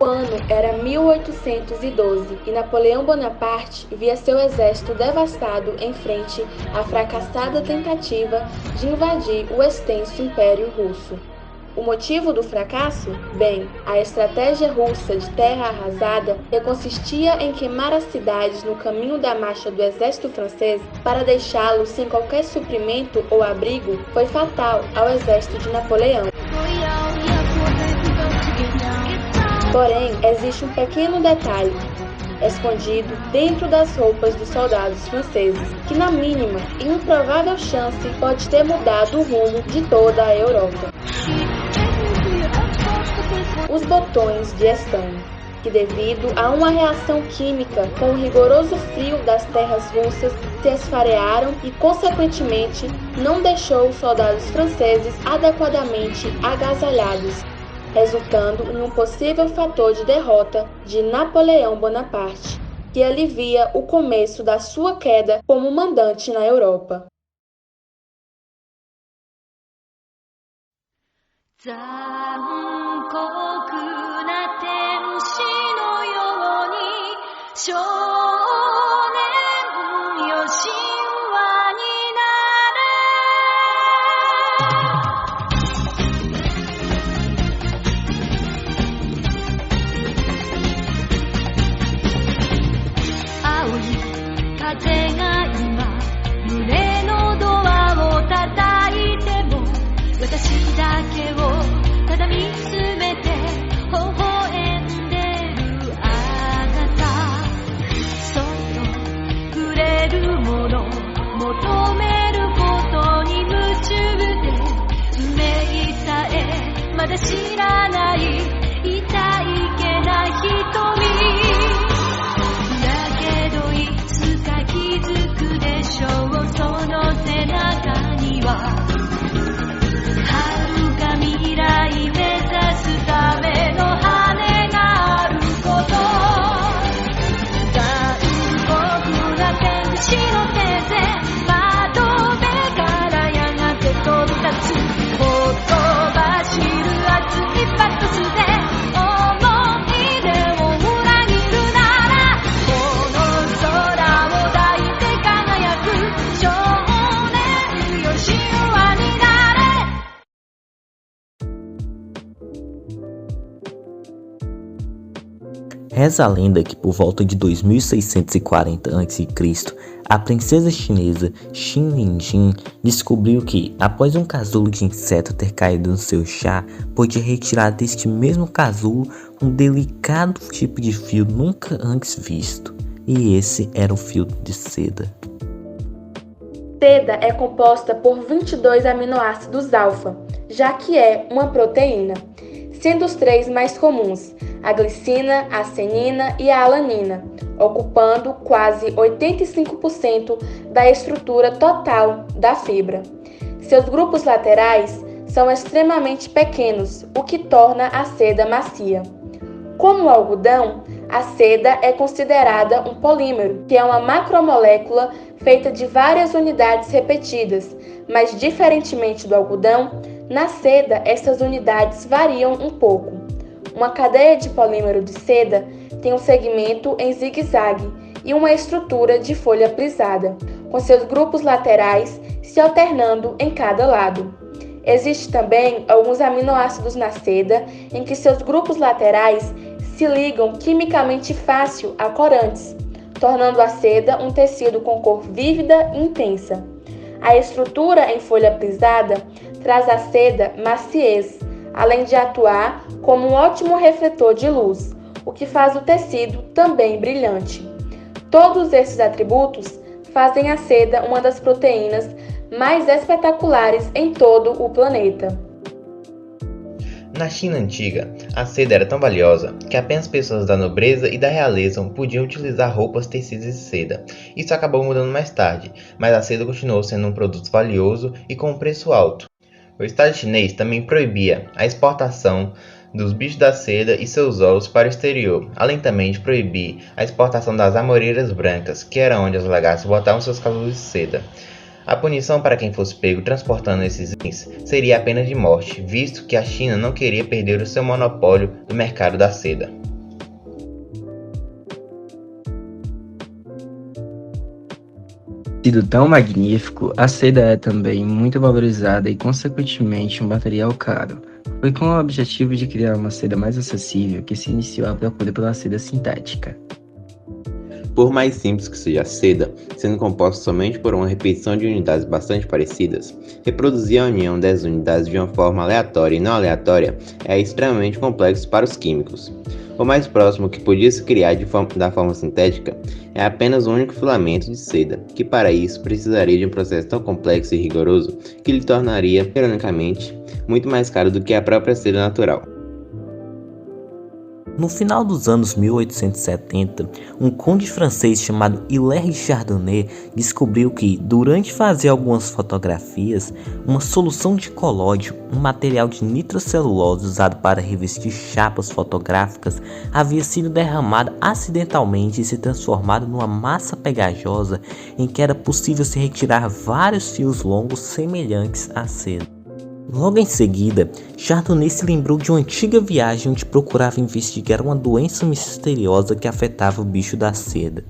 ano era 1812 e Napoleão Bonaparte via seu exército devastado em frente à fracassada tentativa de invadir o extenso Império Russo. O motivo do fracasso? Bem, a estratégia russa de terra arrasada, que consistia em queimar as cidades no caminho da marcha do exército francês para deixá-lo sem qualquer suprimento ou abrigo, foi fatal ao exército de Napoleão. Porém, existe um pequeno detalhe escondido dentro das roupas dos soldados franceses, que na mínima e improvável chance pode ter mudado o rumo de toda a Europa. Os botões de estanho, que devido a uma reação química com o rigoroso frio das terras russas se esfarearam e, consequentemente, não deixou os soldados franceses adequadamente agasalhados, resultando em um possível fator de derrota de Napoleão Bonaparte, que alivia o começo da sua queda como mandante na Europa. Reza a lenda que por volta de 2640 a.C., a princesa chinesa Xin Linjin descobriu que, após um casulo de inseto ter caído no seu chá, podia retirar deste mesmo casulo um delicado tipo de fio nunca antes visto. E esse era o fio de seda. Seda é composta por 22 aminoácidos alfa, já que é uma proteína, sendo os 3 mais comuns, a glicina, a acenina e a alanina, ocupando quase 85% da estrutura total da fibra. Seus grupos laterais são extremamente pequenos, o que torna a seda macia. Como o algodão, a seda é considerada um polímero, que é uma macromolécula feita de várias unidades repetidas, mas diferentemente do algodão, na seda essas unidades variam um pouco. Uma cadeia de polímero de seda tem um segmento em zigue-zague e uma estrutura de folha prisada, com seus grupos laterais se alternando em cada lado. Existem também alguns aminoácidos na seda em que seus grupos laterais se ligam quimicamente fácil a corantes, tornando a seda um tecido com cor vívida e intensa. A estrutura em folha prisada traz à seda maciez, além de atuar como um ótimo refletor de luz, o que faz o tecido também brilhante. Todos esses atributos fazem a seda uma das proteínas mais espetaculares em todo o planeta. Na China antiga, a seda era tão valiosa que apenas pessoas da nobreza e da realeza podiam utilizar roupas tecidas de seda. Isso acabou mudando mais tarde, mas a seda continuou sendo um produto valioso e com um preço alto. O Estado chinês também proibia a exportação dos bichos da seda e seus ovos para o exterior, além também de proibir a exportação das amoreiras brancas, que era onde as lagartas botavam seus casulos de seda. A punição para quem fosse pego transportando esses itens seria a pena de morte, visto que a China não queria perder o seu monopólio do mercado da seda. Sido tão magnífico, a seda é também muito valorizada e, consequentemente, um material caro. Foi com o objetivo de criar uma seda mais acessível que se iniciou a procura pela seda sintética. Por mais simples que seja a seda, sendo composta somente por uma repetição de unidades bastante parecidas, reproduzir a união das unidades de uma forma aleatória e não aleatória é extremamente complexo para os químicos. O mais próximo que podia se criar da forma sintética é apenas um único filamento de seda, que para isso precisaria de um processo tão complexo e rigoroso que lhe tornaria, ironicamente, muito mais caro do que a própria seda natural. No final dos anos 1870, um conde francês chamado Hilaire Chardonnay descobriu que, durante fazer algumas fotografias, uma solução de colóide, um material de nitrocelulose usado para revestir chapas fotográficas, havia sido derramada acidentalmente e se transformado numa massa pegajosa em que era possível se retirar vários fios longos semelhantes à seda. Logo em seguida, Chardonnay se lembrou de uma antiga viagem onde procurava investigar uma doença misteriosa que afetava o bicho da seda.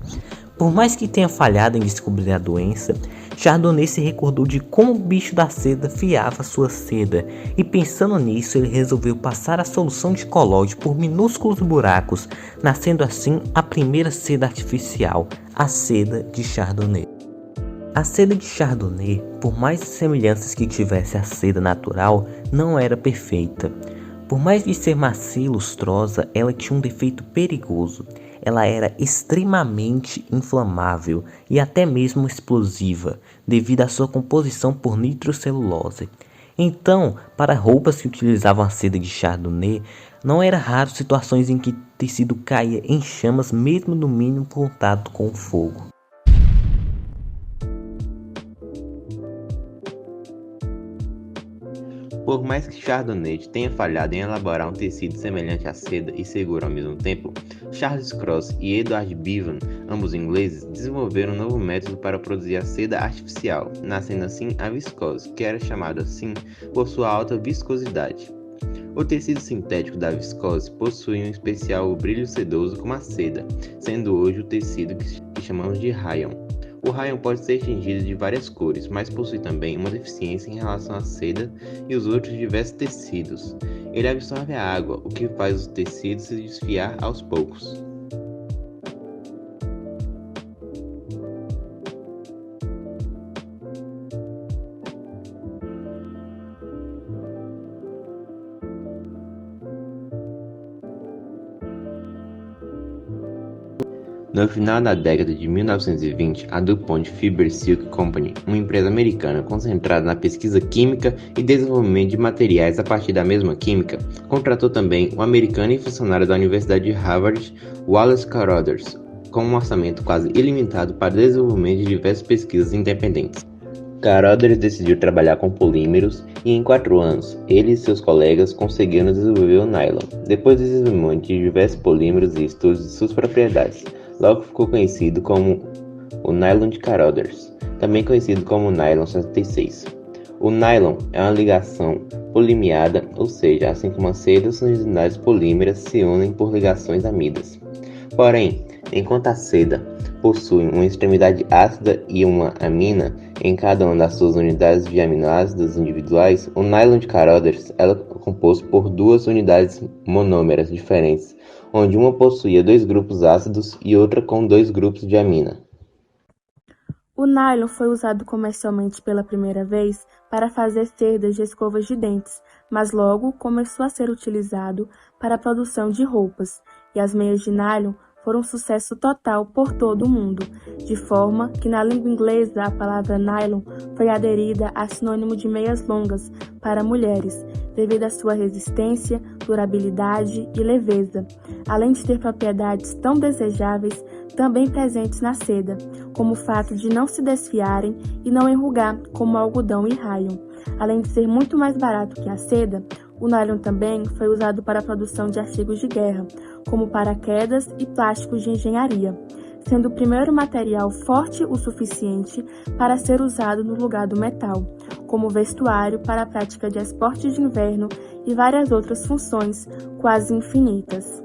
Por mais que tenha falhado em descobrir a doença, Chardonnay se recordou de como o bicho da seda fiava sua seda, e pensando nisso ele resolveu passar a solução de colóide por minúsculos buracos, nascendo assim a primeira seda artificial, a seda de Chardonnay. A seda de Chardonnay, por mais semelhanças que tivesse à seda natural, não era perfeita. Por mais de ser macia e lustrosa, ela tinha um defeito perigoso. Ela era extremamente inflamável e até mesmo explosiva, devido à sua composição por nitrocelulose. Então, para roupas que utilizavam a seda de Chardonnay, não era raro situações em que o tecido caía em chamas mesmo no mínimo contato com o fogo. Por mais que Chardonnay tenha falhado em elaborar um tecido semelhante à seda e seguro ao mesmo tempo, Charles Cross e Edward Bevan, ambos ingleses, desenvolveram um novo método para produzir a seda artificial, nascendo assim a viscose, que era chamada assim por sua alta viscosidade. O tecido sintético da viscose possui um especial brilho sedoso como a seda, sendo hoje o tecido que chamamos de rayon. O rayon pode ser tingido de várias cores, mas possui também uma deficiência em relação à seda e os outros diversos tecidos. Ele absorve a água, o que faz o tecido se desfiar aos poucos. No final da década de 1920, a DuPont Fiber Silk Company, uma empresa americana concentrada na pesquisa química e desenvolvimento de materiais a partir da mesma química, contratou também o americano e funcionário da Universidade de Harvard, Wallace Carothers, com um orçamento quase ilimitado para o desenvolvimento de diversas pesquisas independentes. Carothers decidiu trabalhar com polímeros e em 4 anos, ele e seus colegas conseguiram desenvolver o nylon. Depois do desenvolvimento de diversos polímeros e estudos de suas propriedades, logo ficou conhecido como o nylon de Carothers, também conhecido como nylon 76. O nylon é uma ligação polimiada, ou seja, assim como a seda, suas unidades polímeras se unem por ligações amidas. Porém, enquanto a seda possui uma extremidade ácida e uma amina em cada uma das suas unidades de aminoácidos individuais, o nylon de Carothers é composto por 2 unidades monômeras diferentes, onde uma possuía 2 grupos ácidos e outra com 2 grupos de amina. O nylon foi usado comercialmente pela primeira vez para fazer cerdas de escovas de dentes, mas logo começou a ser utilizado para a produção de roupas, e as meias de nylon foram um sucesso total por todo o mundo, de forma que na língua inglesa a palavra nylon foi aderida a sinônimo de meias longas para mulheres, devido à sua resistência, durabilidade e leveza, além de ter propriedades tão desejáveis também presentes na seda, como o fato de não se desfiarem e não enrugar como o algodão e rayon. Além de ser muito mais barato que a seda, o nylon também foi usado para a produção de artigos de guerra, como paraquedas e plásticos de engenharia, sendo o primeiro material forte o suficiente para ser usado no lugar do metal, como vestuário para a prática de esportes de inverno e várias outras funções quase infinitas.